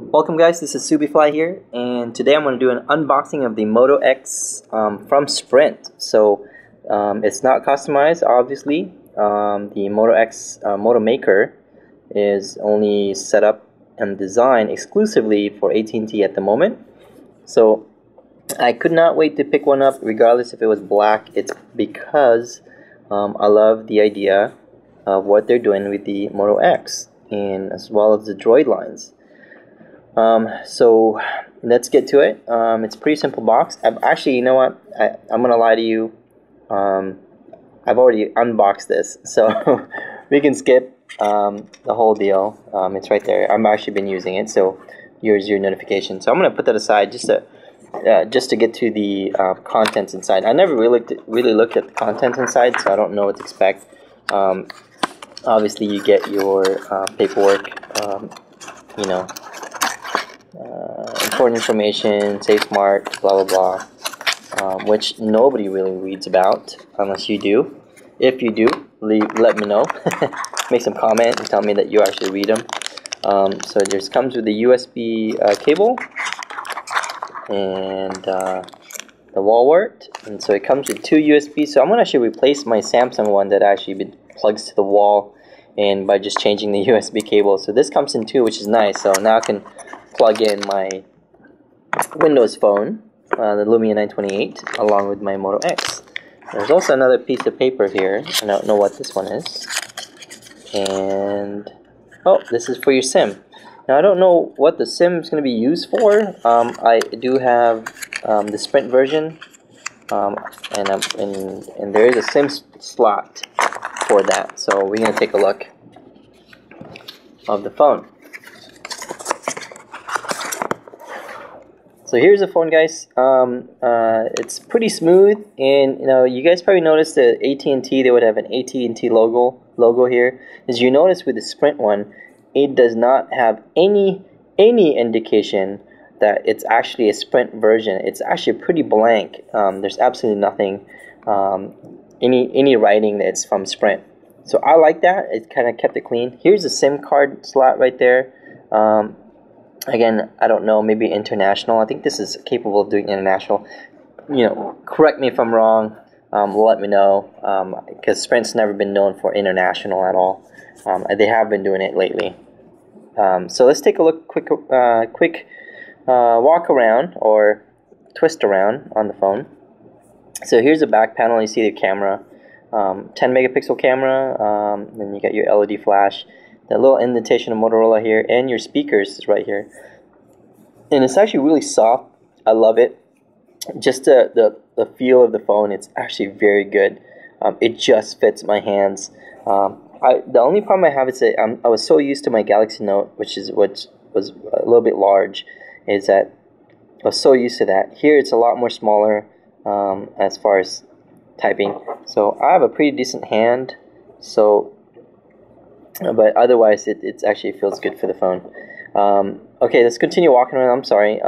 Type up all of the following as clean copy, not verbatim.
Welcome guys, this is Subifly here, and today I'm going to do an unboxing of the Moto X from Sprint. So it's not customized, obviously. The Moto X Moto Maker is only set up and designed exclusively for AT&T at the moment. So I could not wait to pick one up regardless if it was black. It's because I love the idea of what they're doing with the Moto X, and as well as the Droid lines. So let's get to it. It's a pretty simple box. Actually, you know what? I'm gonna lie to you. I've already unboxed this, so we can skip the whole deal. It's right there. I've actually been using it, so here's your notification. So I'm gonna put that aside just to get to the contents inside. I never really looked at the contents inside, so I don't know what to expect. Obviously, you get your paperwork. You know. Important information, Safe Smart, blah blah blah, which nobody really reads about unless you do. If you do, let me know. Make some comment and tell me that you actually read them. So it just comes with the USB cable and the wall wart, and so it comes with two USB. So I'm gonna actually replace my Samsung one that actually plugs to the wall, and by just changing the USB cable. So this comes in two, which is nice. So now I can plug in my Windows phone, the Lumia 928, along with my Moto X. There's also another piece of paper here. I don't know what this one is. And oh, this is for your SIM. Now I don't know what the SIM is going to be used for. I do have the Sprint version, and there is a SIM slot for that. So we're going to take a look of the phone. So here's the phone, guys. It's pretty smooth, and you guys probably noticed that AT&T, they would have an AT&T logo here. As you notice with the Sprint one, it does not have any indication that it's actually a Sprint version. It's actually pretty blank. There's absolutely nothing, any writing that it's from Sprint. So I like that. It kind of kept it clean. Here's the SIM card slot right there. Again, I don't know, maybe international. I think this is capable of doing international. Correct me if I'm wrong. Let me know, because Sprint's never been known for international at all. They have been doing it lately. So let's take a look, quick walk around or twist around on the phone. So here's the back panel. You see the camera, 10 megapixel camera. Then you got your LED flash. That little indentation of Motorola here, and your speakers is right here, and it's actually really soft. I love it. Just the feel of the phone, it's actually very good. It just fits my hands. The only problem I have is that I was so used to my Galaxy Note, which was a little bit large, is that I was so used to that. Here it's a lot more smaller as far as typing. So I have a pretty decent hand. But otherwise, it actually feels good for the phone. Okay, let's continue walking around. I'm sorry.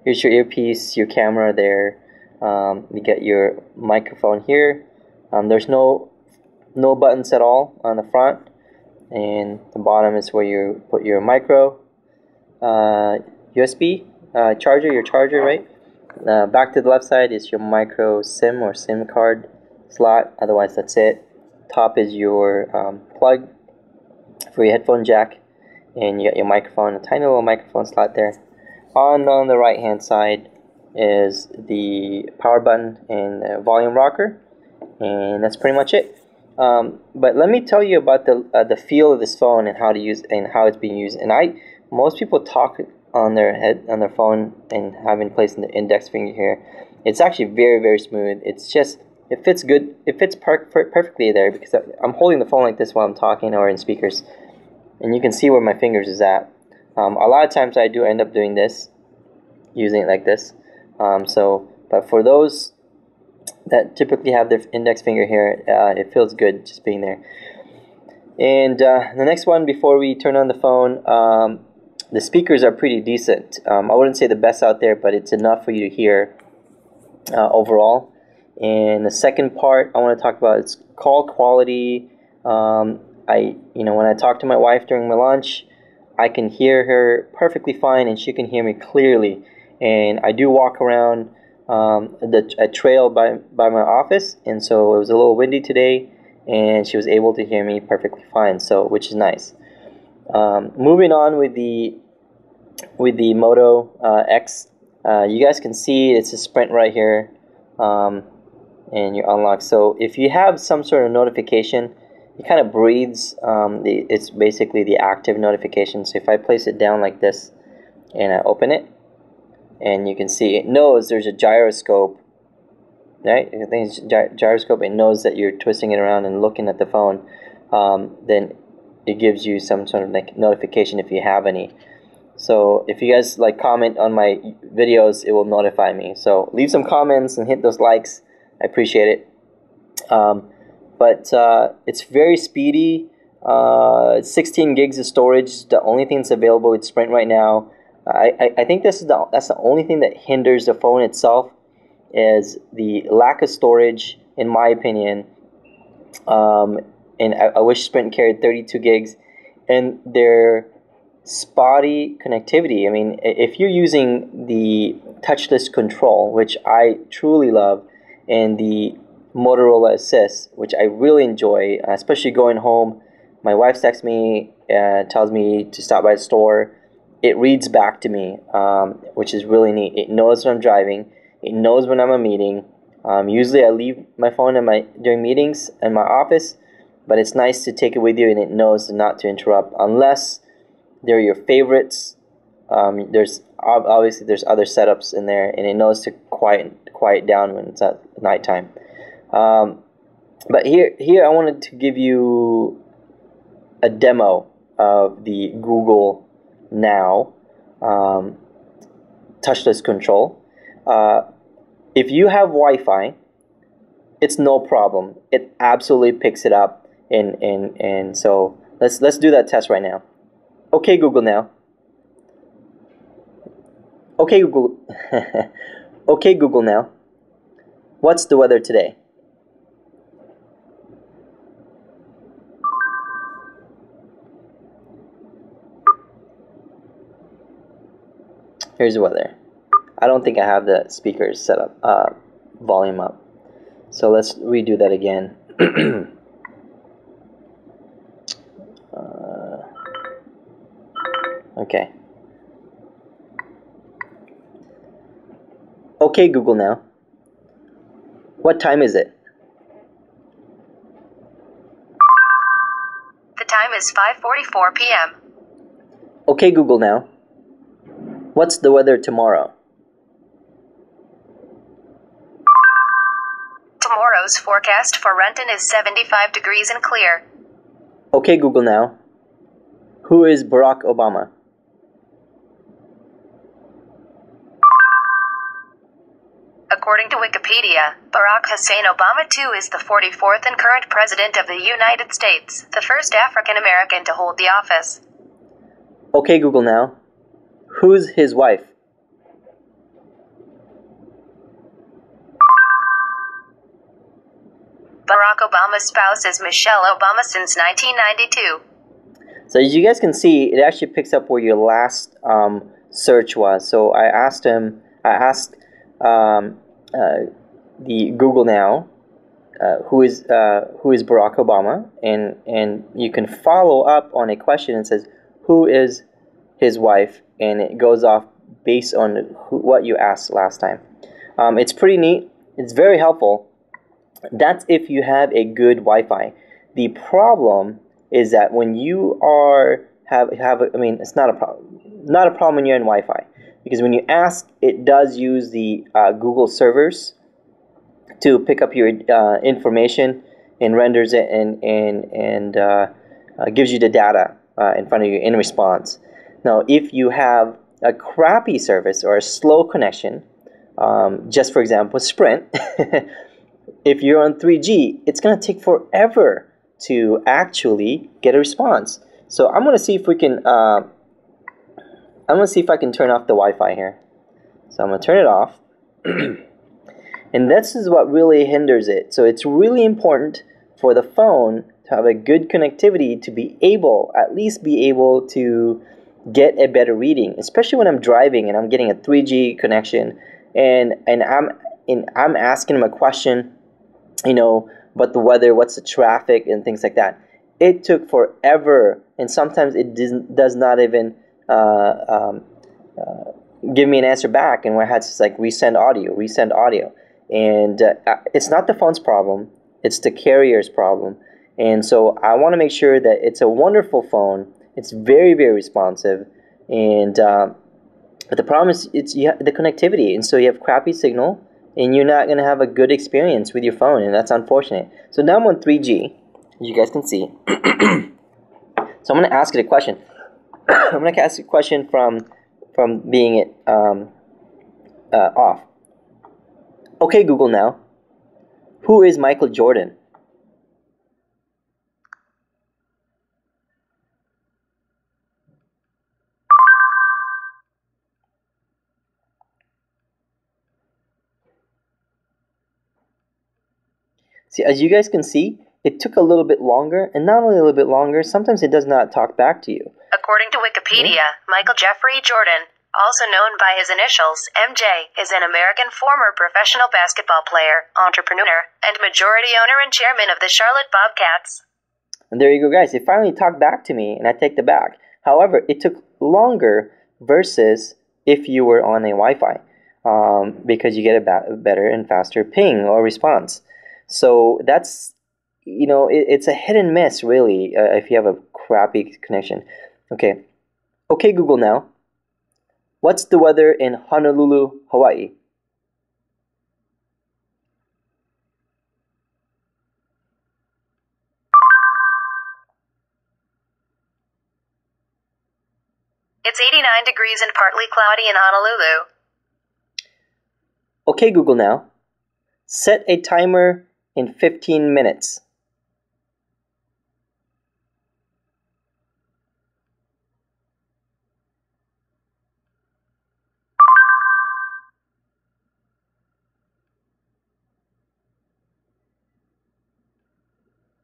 Here's your earpiece, your camera there. You get your microphone here. There's no buttons at all on the front, and the bottom is where you put your micro USB charger, your charger, right? Back to the left side is your micro SIM or SIM card slot. Otherwise, that's it. Top is your plug for your headphone jack, and you got your microphone, a tiny little microphone slot there. On the right hand side is the power button and the volume rocker, and that's pretty much it. But let me tell you about the feel of this phone and how to use and how it's being used. And most people talk on their phone and having placed the index finger here. It's actually very smooth. It fits good. It fits perfectly there because I'm holding the phone like this while I'm talking or in speakers, and you can see where my fingers is at. A lot of times I do end up doing this, using it like this. But for those that typically have their index finger here, it feels good just being there. And the next one, before we turn on the phone, the speakers are pretty decent. I wouldn't say the best out there, but it's enough for you to hear overall. And the second part I want to talk about is call quality. When I talked to my wife during my lunch, I can hear her perfectly fine, and she can hear me clearly. And I do walk around a trail by my office, and so it was a little windy today, and she was able to hear me perfectly fine. So, which is nice. Moving on with the Moto X, you guys can see it's a Sprint right here, and you unlock. So if you have some sort of notification, it kind of breathes. It's basically the active notification. So if I place it down like this and I open it, and you can see it knows there's a gyroscope, right? I think it's gyroscope. It knows that you're twisting it around and looking at the phone. Then it gives you some sort of like notification if you have any. So if you guys like comment on my videos, it will notify me. So leave some comments and hit those likes. I appreciate it. But it's very speedy. 16 gigs of storage, the only thing that's available with Sprint right now. I think that's the only thing that hinders the phone itself, is the lack of storage, in my opinion. And I wish Sprint carried 32 gigs, and their spotty connectivity. I mean, if you're using the Touchless control, which I truly love, and the Motorola Assist, which I really enjoy, especially going home. My wife texts me, tells me to stop by the store. It reads back to me, which is really neat. It knows when I'm driving. It knows when I'm in a meeting. Usually I leave my phone during meetings in my office, but it's nice to take it with you, and it knows not to interrupt unless they're your favorites. There's obviously there's other setups in there, and it knows to quiet down when it's at nighttime. But here I wanted to give you a demo of the Google Now touchless control. If you have Wi-Fi, it's no problem. It absolutely picks it up, and so let's do that test right now. Okay, Google Now. Okay, Google. Okay, Google Now. What's the weather today? Here's the weather. I don't think I have the speakers set up, volume up. So let's redo that again. Okay. Okay, Google Now. What time is it? The time is 5:44 p.m. Okay, Google Now. What's the weather tomorrow? Tomorrow's forecast for Renton is 75 degrees and clear. Okay, Google Now. Who is Barack Obama? According to Wikipedia, Barack Hussein Obama II is the 44th and current President of the United States, the first African American to hold the office. Okay, Google Now. Who's his wife? Barack Obama's spouse is Michelle Obama since 1992. So as you guys can see, it actually picks up where your last search was. So I asked the Google Now, who is Barack Obama, and you can follow up on a question and says, who is his wife, and it goes off based on what you asked last time. It's pretty neat. It's very helpful. That's if you have a good Wi-Fi. The problem is that when you it's not a problem when you're in Wi-Fi, because when you ask, it does use the Google servers to pick up your information and renders it and gives you the data in front of you in response. Now, if you have a crappy service or a slow connection, just for example, Sprint, if you're on 3G, it's going to take forever to actually get a response. So I'm going to see if we can. I'm going to see if I can turn off the Wi-Fi here. So I'm going to turn it off. And this is what really hinders it. So it's really important for the phone to have a good connectivity to be able, at least be able to get a better reading, especially when I'm driving and I'm getting a 3G connection, and I'm asking them a question, about the weather, what's the traffic, and things like that. It took forever, and sometimes it does not even give me an answer back, and where I had to like resend audio, and it's not the phone's problem, it's the carrier's problem. And so I want to make sure that it's a wonderful phone. It's very, very responsive, and but the problem is the connectivity, and so you have crappy signal, and you're not going to have a good experience with your phone, and that's unfortunate. So now I'm on 3G, as you guys can see. So I'm going to ask it a question. I'm going to ask a question from being it off. Okay, Google now. Who is Michael Jordan? See, as you guys can see, it took a little bit longer, and not only a little bit longer, sometimes it does not talk back to you. According to Wikipedia, Michael Jeffrey Jordan, also known by his initials, MJ, is an American former professional basketball player, entrepreneur, and majority owner and chairman of the Charlotte Bobcats. And there you go, guys. It finally talked back to me, and I take the back. However, it took longer versus if you were on a Wi-Fi, because you get a better and faster ping or response. So that's, it's a hit and miss, really, if you have a crappy connection. Okay, Google now. What's the weather in Honolulu, Hawaii? It's 89 degrees and partly cloudy in Honolulu. Okay, Google now. Set a timer in 15 minutes.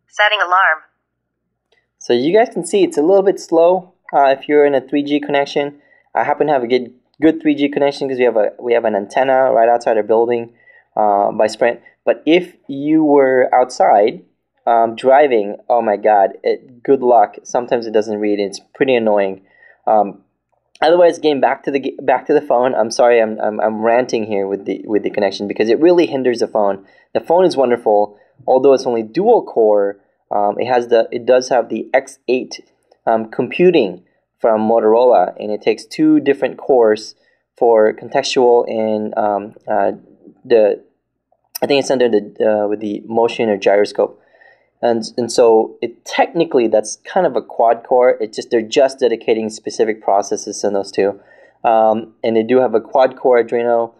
Setting alarm. So you guys can see it's a little bit slow if you're in a 3G connection. I happen to have a good 3G connection because we have an antenna right outside our building by Sprint. But if you were outside driving, oh my God, good luck. Sometimes it doesn't read. It's pretty annoying. Otherwise, getting back to the phone. I'm sorry, I'm ranting here with the connection because it really hinders the phone. The phone is wonderful, although it's only dual core. It does have the X8 computing from Motorola, and it takes 2 different cores for contextual and I think it's under with the motion or gyroscope, and so technically that's kind of a quad core. They're just dedicating specific processes in those two, and they do have a quad core Adreno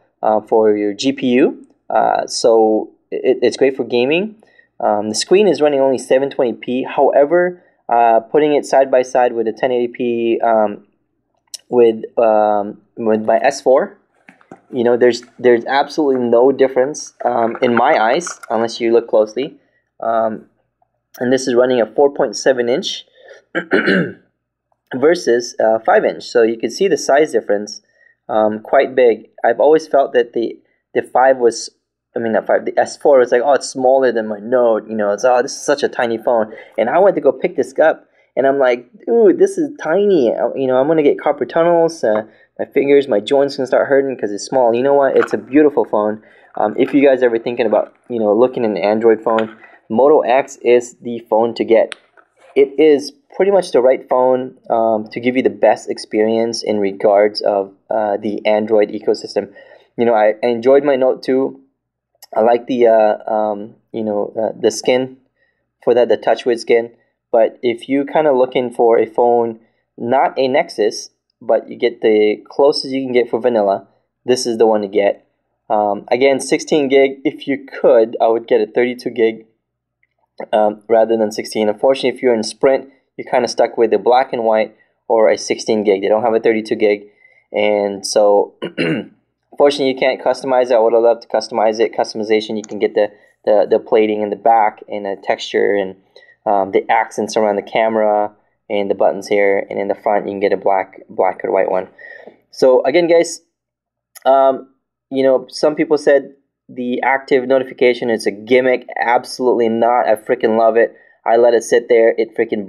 for your GPU. So it's great for gaming. The screen is running only 720p. However, putting it side by side with a 1080p with my S4. There's absolutely no difference in my eyes unless you look closely. And this is running a 4.7 inch versus 5 inch. So you can see the size difference, quite big. I've always felt that the S4 was like, oh, it's smaller than my Note. It's, oh, this is such a tiny phone. And I went to go pick this up, and I'm like, dude, this is tiny. I'm going to get carpal tunnels. My fingers, my joints can start hurting because it's small. You know what? It's a beautiful phone. If you guys ever thinking about, looking at an Android phone, Moto X is the phone to get. It is pretty much the right phone to give you the best experience in regards of the Android ecosystem. I enjoyed my Note 2. I like the skin for that, the TouchWiz skin. But if you kind of looking for a phone, not a Nexus, but you get the closest you can get for vanilla, this is the one to get. Again, 16 gig. If you could, I would get a 32 gig rather than 16. Unfortunately, if you're in Sprint, you're kind of stuck with a black and white or a 16 gig. They don't have a 32 gig. And so, unfortunately, you can't customize it. I would have loved to customize it. Customization, you can get the plating in the back and the texture and the accents around the camera and the buttons here, and in the front you can get a black or white one. So again, guys, you know, some people said the active notification is a gimmick. Absolutely not. I freaking love it. I let it sit there. It freaking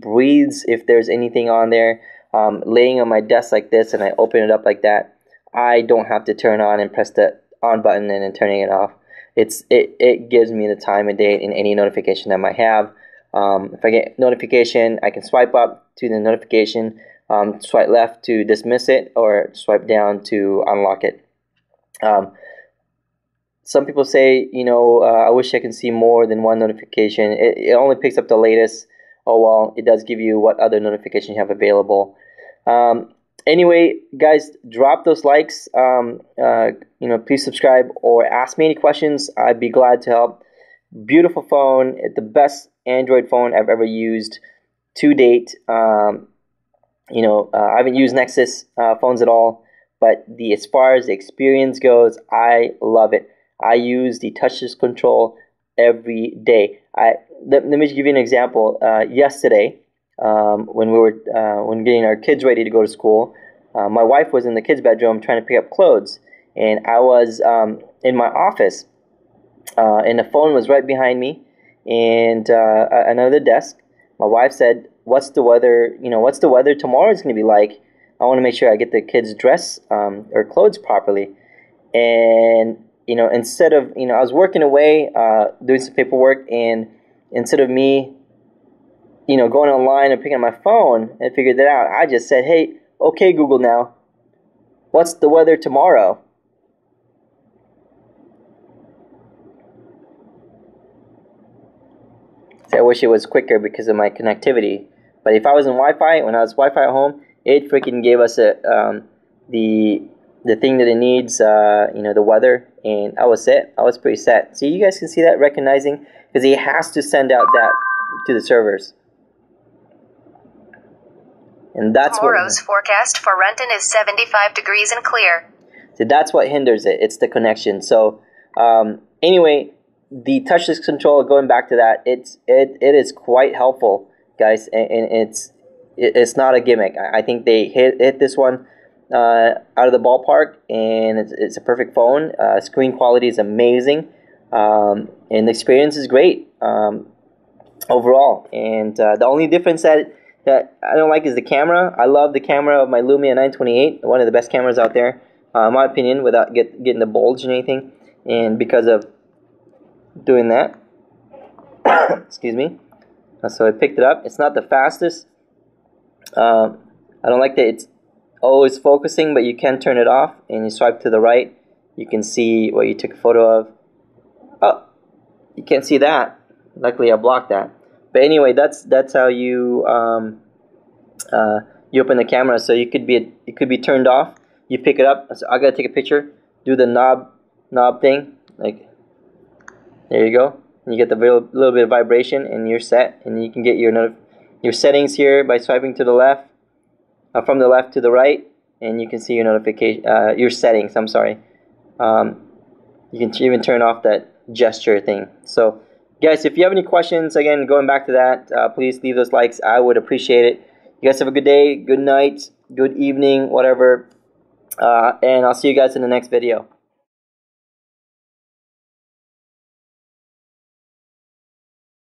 breathes if there's anything on there. Laying on my desk like this, and I open it up like that, I don't have to turn on and press the on button and then turning it off. It gives me the time and date in any notification that I might have. If I get notification, I can swipe up to the notification, swipe left to dismiss it, or swipe down to unlock it. Some people say, you know, I wish I can see more than one notification. It only picks up the latest. Oh well, it does give you what other notifications you have available. Anyway, guys, drop those likes. You know, please subscribe or ask me any questions. I'd be glad to help. Beautiful phone, the best Android phone I've ever used to date. You know, I haven't used Nexus phones at all, but as far as the experience goes, I love it. I use the touchless control every day. Let me give you an example. Yesterday, when we were when getting our kids ready to go to school, my wife was in the kids' bedroom trying to pick up clothes, and I was in my office, and the phone was right behind me, and another desk. My wife said, "What's the weather? You know, what's the weather tomorrow is going to be like? I want to make sure I get the kids dressed or clothes properly." And you know, instead of, you know, I was working away, doing some paperwork, and instead of me, you know, going online and picking up my phone and figured that out, I just said, "Hey, okay, Google now, what's the weather tomorrow?" So I wish it was quicker because of my connectivity. But if I was in Wi-Fi, when I was Wi-Fi at home, it freaking gave us the thing that it needs, you know, the weather, and I was set. I was pretty set. So you guys can see that, recognizing, because he has to send out that to the servers. And that's Tomorrow's forecast for Renton is 75 degrees and clear. So that's what hinders it. It's the connection. So anyway, the touchless control, going back to that, it is quite helpful, guys, and it's not a gimmick. I think they hit this one out of the ballpark, and it's a perfect phone. Screen quality is amazing, and the experience is great overall. And the only difference that I don't like is the camera. I love the camera of my Lumia 928, one of the best cameras out there, in my opinion, without getting the bulge and anything. And because of doing that, excuse me, so I picked it up. It's not the fastest. I don't like that it's always focusing, but you can turn it off, and you swipe to the right, you can see what you took a photo of. Oh, you can't see that. Luckily I blocked that. But anyway, that's how you you open the camera. So it could be turned off. You pick it up. So I gotta take a picture, do the knob thing, like there you go. And you get the little bit of vibration, and you're set. And you can get your settings here by swiping to the left, from the left to the right, and you can see your notification, your settings. I'm sorry. You can even turn off that gesture thing. So, guys, if you have any questions, again, going back to that, please leave those likes. I would appreciate it. You guys have a good day, good night, good evening, whatever. And I'll see you guys in the next video.